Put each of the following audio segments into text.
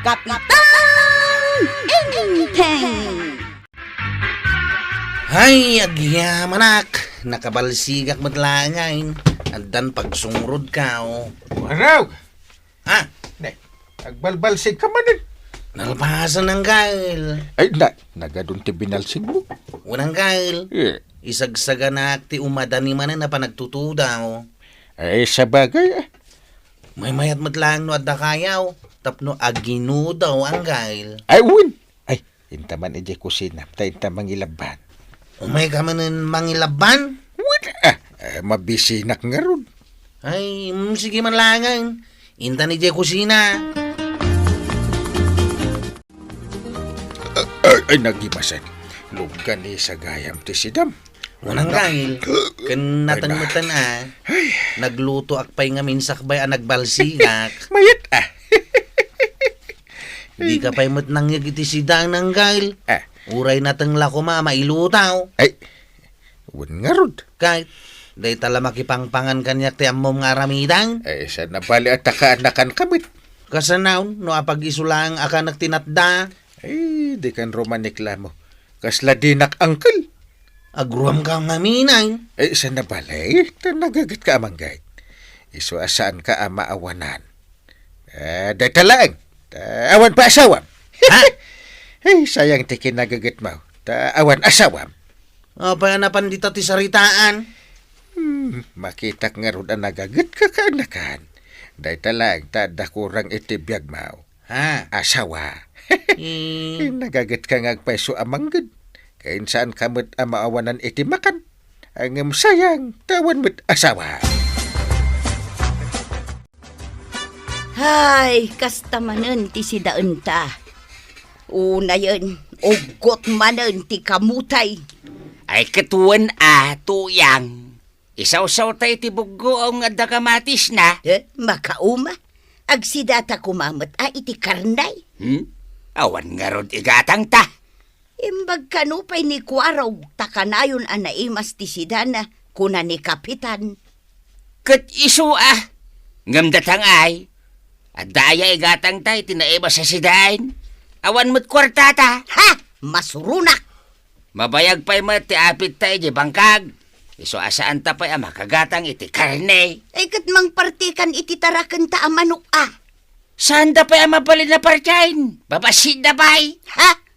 Kapitang Enteng! Hay, agyaman nak. Nakabalsigak madlangain. Andan pagsungrod ka, oh. Waraw! Ha? Agbalbalsig ka man din. Nalpasan ng gail. Ay, nagadun ti binalsig mo. Unang gail. Isagsaga na ti umadani man na panagtutudaw. Ay, sa bagay. May mayat matlang no adda kayaw. Tapno agino daw ang gail. Ay, win. Ay, intaman ije kusina. Tayo mangilaban. Umay ka manin mangilaban? Win. Mabisinak nga ron. Ay, sige man langan. Inta ni Jay kusina. Ay, nagimasan. Lugan ni sa gayam ti sidam. Unang gail. Kanatang-matan Nagluto akpay nga minsakbay ang nagbalsigak. Mayat Di ka pa'y matnangyag iti sidang ng gail. Uray natang lako mailutaw. Ay, win nga ron. Kahit, day tala makipangpangan kanyak ti amom nga aramidang. Ay, sa nabali at takaan kamit. Kasanaw, no apag isulang akan nagtinatda. Ay, di kan romanikla mo. Kasla dinak angkel. Agruam ka ngaminay. Ay, sa nabali, nagagat ka amanggay. Iso asaan ka maawanan. Day talaang. Awan pa asawam. Ha? Ay, sayang tikin nagagat mo. Awan asawam. Apa na pandita ti saritaan? Makita nga ron ang nagagat ka kaanakan. Day talang tada kurang itibiyag mo. Ha? Asawa. Nagagat ka nga peso amanggad. Kain saan kamot ang maawanan itimakan. Ang sayang tawan mo't asawa. Hay, kasta manen ti sidaan ta. Una yun, ugot manen ti kamutay. Ay katuan tuyang. Isaw-saw tayo ti bugoong nga kamatis na. Makauma, agsidata kumamot iti karnay. Awan nga ron igatang ta. Imbag kanupay ni Kuaraw, takanayon ang naimas ti sidana, kuna ni Kapitan. Kat isu ngamdatang ay. At daya igatang tayo tinaimas sa sidain. Awan mo't kwartata. Ha! Masurunak! Mabayag pa'y mo ti apit tayo di bangkag. Iso asaan ta pa'y makagatang iti karne. Ay kat mang partikan iti tarakan ta amanok Saan da pa'y mapalin na partyain? Babasid na pa'y. Ha?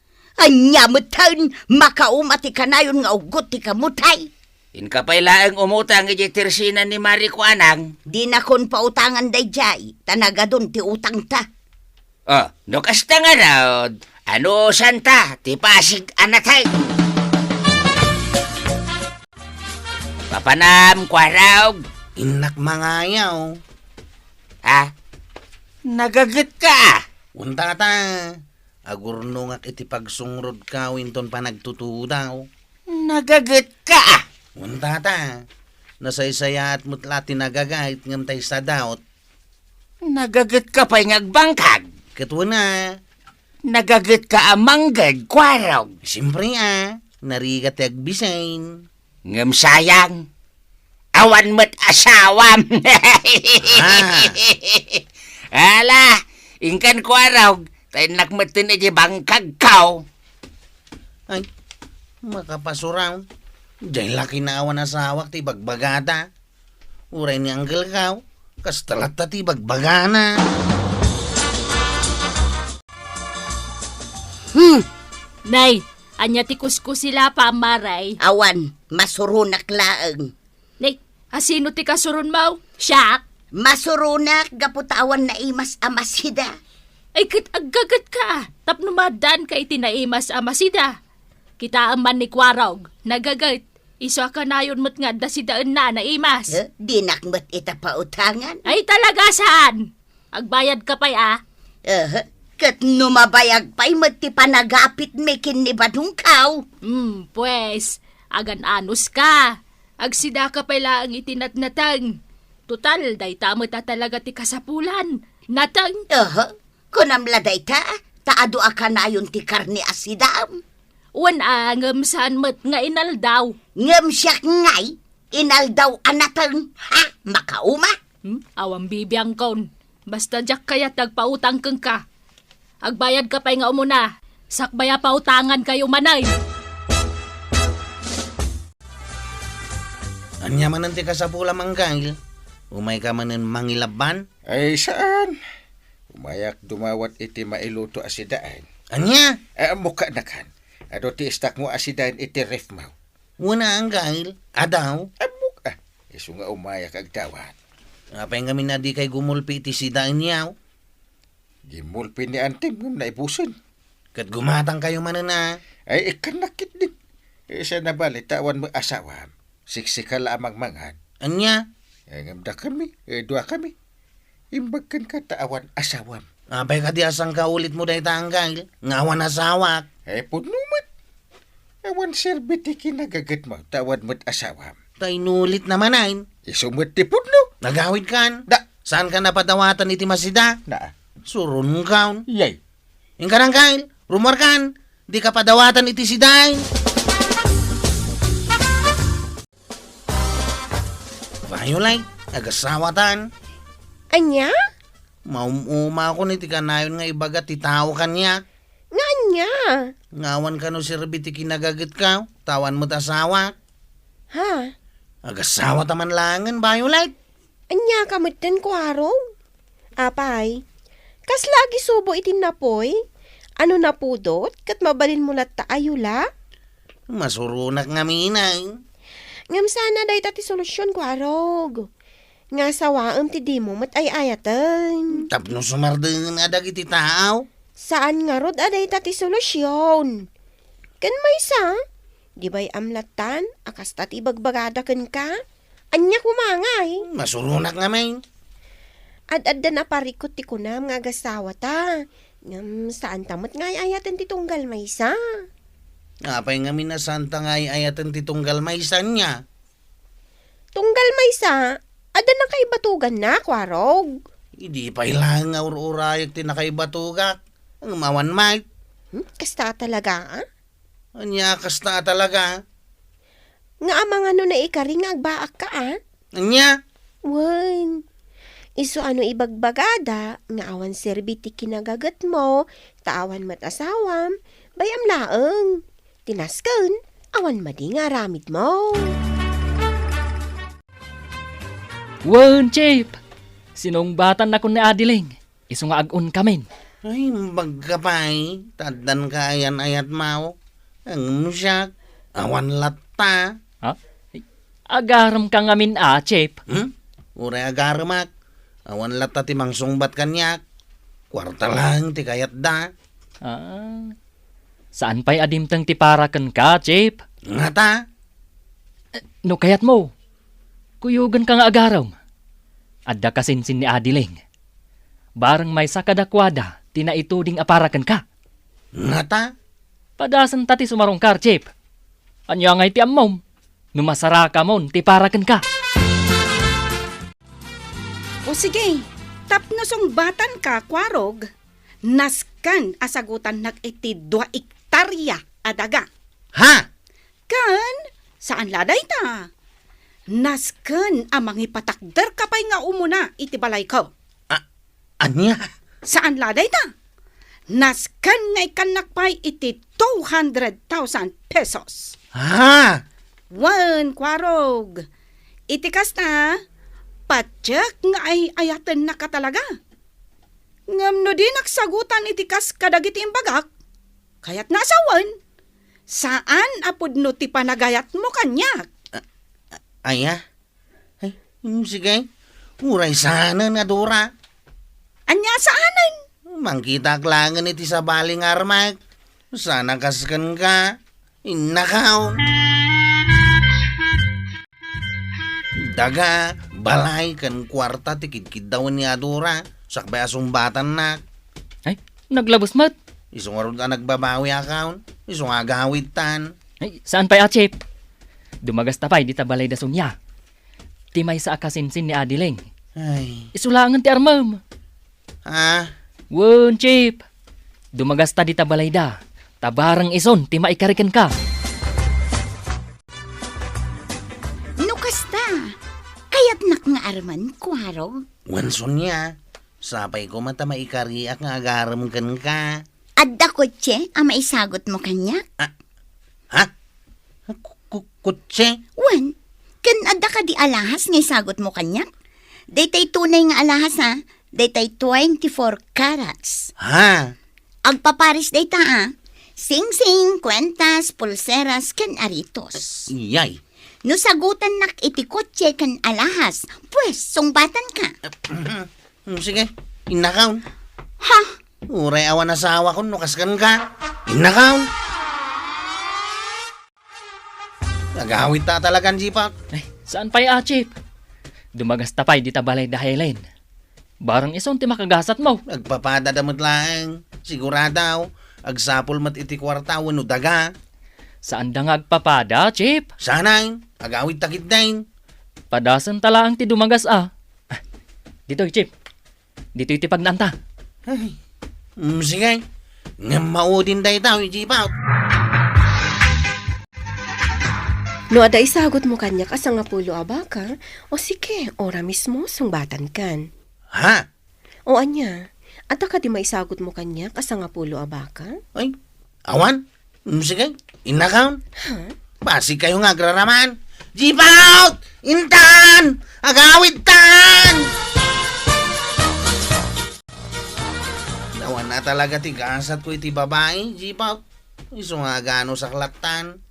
Anya mutan, makauma ti kanayon nga ugot ti kamutay. In ka pa'y laang umutang iti tirsinan ni Mariko Anang. Di na kon pautangan dayjay, tanagadon ti utang ta. No kasta nga raod. Ano santa, ti Pasig anatay. Papanam, Kuaraw. Inak mangayaw. Nagagat ka. Unta ta. Agurno nga iti pagsungrod ka winton pa nagtutudaw. Nagagat ka. Unta ta. Nasaysayat mo't lati nagagait ngam tay sa daot. Nagagat ka pa'y ngagbangkag. Katwa na. Nagagat ka amanggad, Kuaraw. Siyempre narigat agbisain. Ngam sayang. Awan mo't asawam. Ala, ingkan Kuaraw. Tayo nakmatin iti bangkag kaw. Ay, makapasuraw. Diyan laki na awan asawak ti bagbagata. Uray ni Uncle kaw. Kastalat ta ti bagbagana. Nay, anya ti kuskus sila pa maray. Awan, masurunak laeng. Nay, asino ti kasurun mo? Siyak? Masurunak, gaputawan na imas amasida. Ay kit aggagat ka. Tapno madan ka itinaimas amasida. Kita aman ni Kuaraw, nagagat. Iso ka nayon mo't nga da si daan na naimas. Dinakmat ita pautangan. Ay talaga saan? Agbayad ka pa'y Kat numabayag pa'y mati panagapit mekin ni Badungkaw. Pues, agan anos ka. Agsida ka pa'y laang itinatnatang. Total, day tamo ta talaga ti kasapulan. Natang. Kunam laday ta, taado ka na yun ti karni asidam. Wan ngam saan mat nga inaldaw. Ngam siyak ngay, inaldaw anatang. Ha? Makauma? Awang bibiyang kon. Basta jak kaya tagpautang kang ka. Agbayad ka pa'y nga umuna. Sakbaya pa utangan kayo manay. Anya man nanti ka sa pula manggail. Umay ka man ng mangilaban. Ay saan? Umayak dumawat iti mailuto asidaan. Anya? Muka na kan. Ado ti istak mo asidaan iti ref mo. Una ang gail. Adaw. Muka. Isu nga umayak agdawat. Apay nga minadi kay gumulpi iti sidaan niyaw. Gimulpi ni antim ngam naibuson. Kat gumatang kayo man na. Ay ikanakit din. Isa na bali tawan mo asawam. Siksikal amang mangan. Anya? Ay ngamda kami. Dua kami. Imbagkan ka taawan asawam. Apay ka di asang kaulit mo dahi tanggal. Ngawan asawak. Ay punumat. Awan serbiti kinagagat mo. Tawan mo't asawam. Tay nulit naman ay. Isumot ti pudno. Nagawid kan. Da. Saan ka napadawatan iti masida? Na. Surun kaun. Yay. Ingkarang kail. Rumor kan. Di ka padawatan iti siday. Vayolay. Agasawatan. Anya? Maumuma ko ni ti kanayon nga ibagat ti tao kanya. Nga anya? Ngawan ka no sirbi ti kinagagit ka. Tawan mo tasawa. Ha? Agasawa taman langan, Violet. Anya kamot din kwarong? Apay, kas lagi subo itin napoy? Ano na pudot? Kat mabalin mo lat taayula? Masurunak nga minay. Ngam sana day tati solusyon kwarog. Nga sawaam ti di mo mat ay ayatan. Tapno sumardengan adag iti tao. Saan nga rod aday tati solusyon? Kan may sa? Di ba'y amlatan? Akas tati bagbagada kan ka? Anya kumangay. Masurunak nga may. Ad-adda na parikot ti kunam nga gasawa ta. Ngam saan tamot nga ayatan ti tunggal may sa? Apay nga minasanta nga ayatan ti tunggal maisan niya. Tunggal may sa? Ada na kay batugan na, kwarog. Hindi pa ilang nga ururayak ti nakaibatugak. Ang mawan mait. Kasta talaga, ah? Anya kasta talaga. Nga amang ano na ikari nga agbaak ka, ah? Anya? Wan. Iso ano ibagbagada, nga awan serbiti kinagagat mo, taawan mat asawam, bayam laeng. Tinasken, awan madi nga ramid mo. Wan, Chip! Sinungbatan na ko ni Adiling. Iso nga agun kamin. Ay, magkapay. Tadan ka ayan ayat mao. Ang musyak. Awan latta. Ha? Agaram ka ngamin Chip. Uray agarmak. Awan latta ti mangsungbat kanyak. Kwarta lang ti kayat da. Saan pa'y adimtang tiparakan ka, Chip? Ngata? No kayat mo? Kuyugan ka nga agaram. Adda kasinsin ni Adiling. Barang may sakadakwada, tinaituding aparakan ka. Ngata? Padasan tati sumarong kar, Chip. Anya ngay ti ammom. Numasara ka mon, tiparakan ka. O sige, tapno song batan ka, kwarog. Naskan asagutan nag iti 2 hektarya adaga. Ha? Kan, saan laday ta? Naskan amang ipatakder kapay nga umuna iti balay ko. Anya? Saan laday ta? Naskan nga ikanakpay iti 200,000 pesos. Ha? Wan, kwarog. Iti kasta, patyak nga ay ayatan na ka talaga. Ngam no di naksagutan iti kas kadagiti imbagak, kayat nasawan. Saan apod no ti panagayat mo kanyak? Aya? Ay, sige. Uray sana na Dora. Anya saanan? Mangkita klangan iti sa baling armak. Sana kaskan ka. Inakaw. Daga, balay kan kwarta ti kidkid daw ni Adora. Sakbay asumbatan na. Ay, naglabos mat. Isong arun ka nagbabawi akaon. Isong agawid tan. Ay, saan pa'y Chip? Dumagas tapay di tabalay da sunya. Timay sa akasinsin ni Adiling. Ay. Isulangan ti armam. Ha? Wan, Chip. Dumagas ta di tabalay da. Tabarang ison, timay karikan ka. No kasta, kayat nak nga arman, kwarog. Wanson niya. Sapay ko mata maikariak nga agaram kan ka. Adda kotse, maisagot mo kanya? Ha? Kutse? Wan, kan adda ka di alahas nga isagot mo kanya? Daytay tunay nga alahas ha, daytay 24 carats. Ha? Agpaparis dayta sing-sing, kwentas, pulseras, kan aritos. Iyay. No sagutan nak iti kotse kan alahas, pues sungbatan ka. Sige, inakaw. Ha? Uray awan asawa ko, nukaskan ka. Inakaw. Nagawit ta talagang jipat. Ay, saan pa'y Chip? Dumagas tapay di tabalay dahilen. Barang isong ti makagasat mo. Nagpapadadamot lang. Siguradaw, agsapol mat iti kwarta wano daga. Saan da nga agpapada, Chip? Sanay, agawit takit dain. Padasan tala ang ti dumagas Dito'y Chip. Dito'y ti pagnanta. Ay, sige. Nga maudin day tao, jipat. No ada isagot mo kanya ka sa nga pulo abaka, o sige, ora mismo sungbatan kan. Ha? O anya, ata ka di maisagot mo kanya ka sa nga pulo abaka? Ay, awan. Sige, inakaw. Basi kayo nga agraraman. Jipat! Intan! Agawit tan! Nawan na talaga tigasat ko iti babae, jipat. Iso nga gano sa klatan.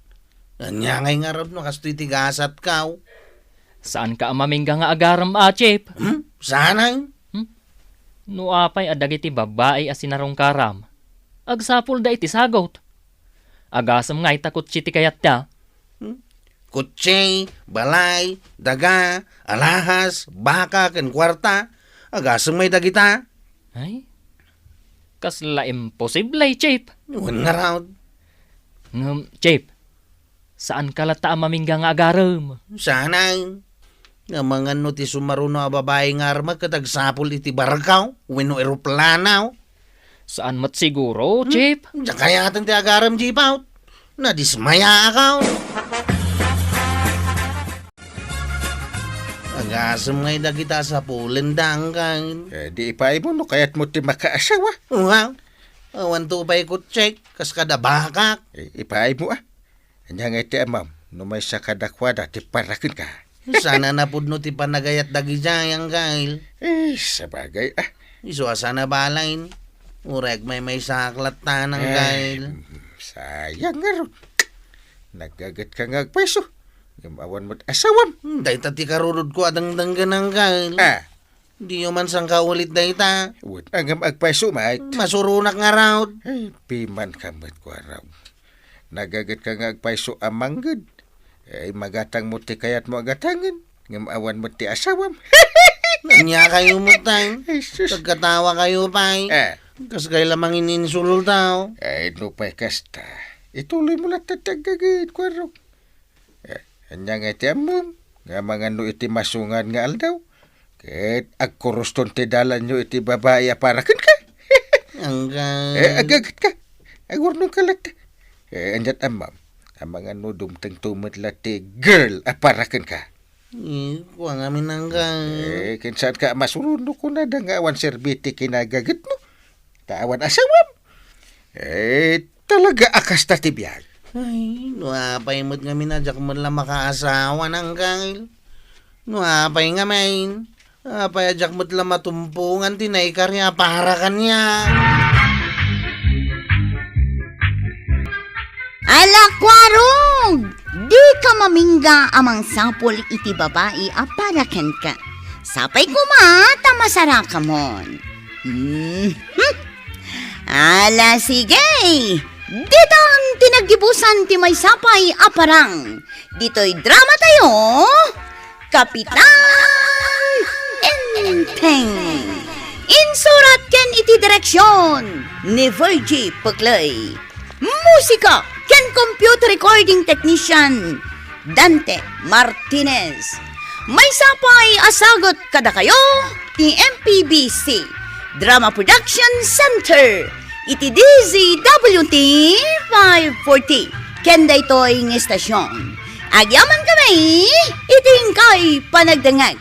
Anya ngay nga rod no kasto iti gasat kaw. Saan ka amamingga nga agaram, Chip? Sanay? No apay adagiti babae asinarong karam. Agsapul da iti sagot. Agasam nga itakot ti kayat ta. Kutse, balay, daga, alahas, baka, ken kwarta. Agasang may dagita. Ay, kasla imposible, Chip. Wan nga raw. Chip, saan ka lata amamingga nga agaram? Sanay. Nga mga no ti sumaruno a babae nga arma katagsapol iti barkaw, wino eroplanaw. Saan mat siguro, Chip? Diyan kaya atan ti agaram jipaut. Nadismaya akaw. Agasam ngay dagita sa pulendang kan. Di ipay mo no kayat mo ti makaasawa. Wow. Awan to pa'y kutsek, kas kada bakak. Ipay mo Anya nga iti amam, no may sa kadakwada ti parakin ka. Sana napudno ti panagayat dagi jayang kail. Sabagay Iso asana balain. Urek may saklat tanang kail. Sayang nga ron. Nagagat ka nga agpeso. Yumawan mo't asawam. Day tati karurod ko adang danggan ng kail. Di man sang kaulit day ta. Wot ang agpeso, mate. Masurunak nga raw. Piman kamat ko araw. Nagagat ka nga agpeso amanggad. Magatang mo ti kayat mo agatangan. Ngamawan mo ti asawam. Nanya kayo mo tayo. Pagkatawa kayo pa'y. Kas kayo lamang ininsulol tao. No pa'y kasta. Ituloy mo lang tatagagit ko araw. Anya nga iti amom. Nga mga no iti masungan nga aldaw. Kahit agkuruston ti dalan nyo iti babae aparakan ka. Agagat ka. Agwarnong kalat. Anjat amam. Ang mga no dumtang tumatla ti girl aparakan ka. Kuha nga minanggang. Kinsaan ka masuruno ko na dangawan serbiti kinagagat mo. Tawan asawam. Talaga akas ta tibiyag. Ay, nuapay mo't nga minadyak mo lang makaasawa ng kail. Nuapay nga main. Apay adyak mo't lang matumpungan tinay karya para kanya. Ala, kwarog! Di ka mamingga amang sapol iti babae aparaken ka. Sapay kumata masara ka mon. Ala, sige! Dito ang tinagibusan ti may sapay aparang. Dito'y drama tayo, Kapitan Enteng. Insurat ken iti direksyon ni Virgie Paglay. Musika ken computer recording technician Dante Martinez. May sapay asagot kada kayo ti MPBC Drama Production Center iti DZWT 540 ken daytoy ng estasyon. Agyaman kami iting kay panagdangag.